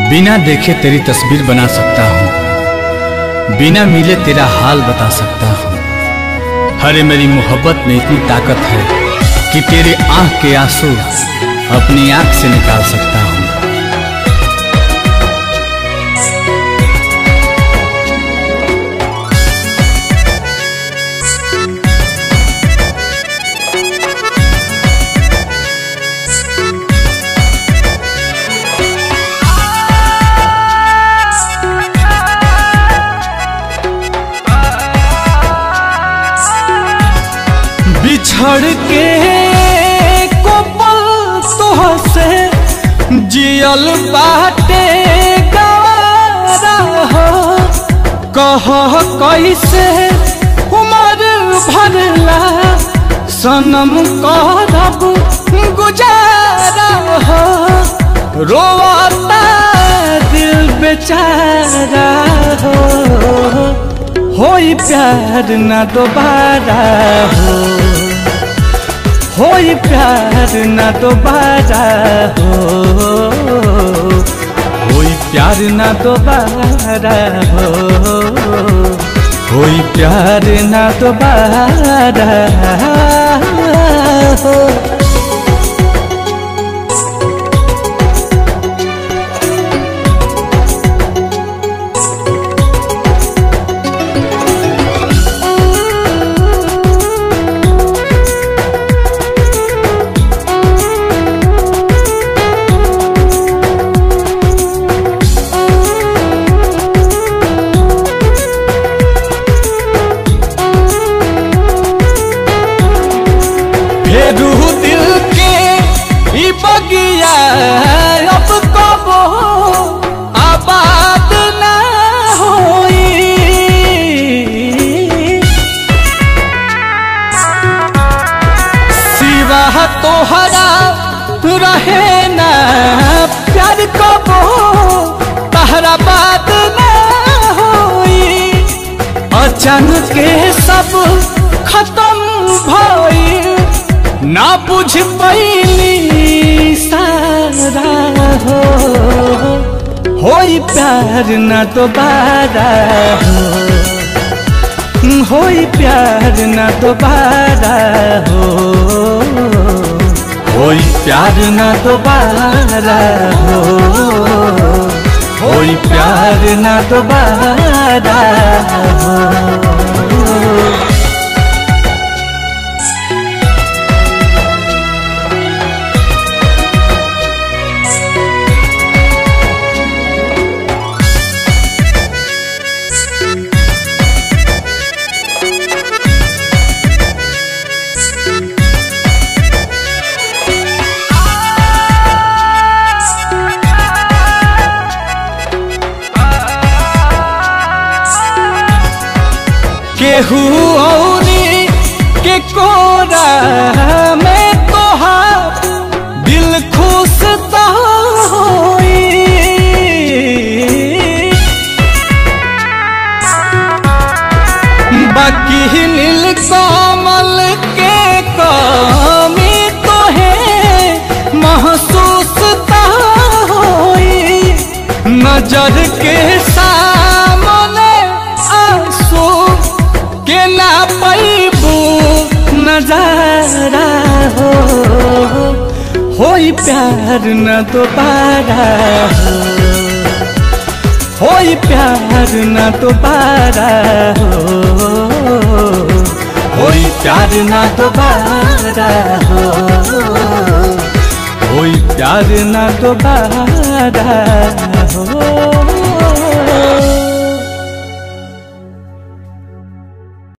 बिना देखे तेरी तस्वीर बना सकता हूँ, बिना मिले तेरा हाल बता सकता हूँ। अरे मेरी मोहब्बत में इतनी ताकत है कि तेरे आँख के आंसू अपनी आँख से निकाल सकता हूँ। बिछड़ के कोपल तोहसे जियल बाटे गवारा हो। कह कैसे उमर भरला सनम करब गुजारा हो। रोता दिल बेचारा हो, होई प्यार ना दोबारा हो, होई प्यार ना दोबारा हो, होई प्यार ना दोबारा हो, होई प्यार ना दोबारा हो। फेरू दिल के ई बगिया अब कबो आबाद ना होई। सिवा तोहरा रहे ना प्यार कबो तहरा बात ना होई। अचानक के सब खत्म भई, ना बुझ पैली सारा हो। होई प्यार ना दोबारा हो, होई प्यार ना दोबारा हो, होई प्यार ना दोबारा हो, होई प्यार ना दोबारा हो। केहू औरी के कोरा में तोहार दिल खुश तो होई। बाकी नील कमल के कमी तो है महसूस तो होई। नजर के सामने आंसू के ना पैबू नजारा हो। होई प्यार न दोबारा हो, होई प्यार न दोबारा हो, होई प्यार न दोबारा हो, होई प्यार न दोबारा हो।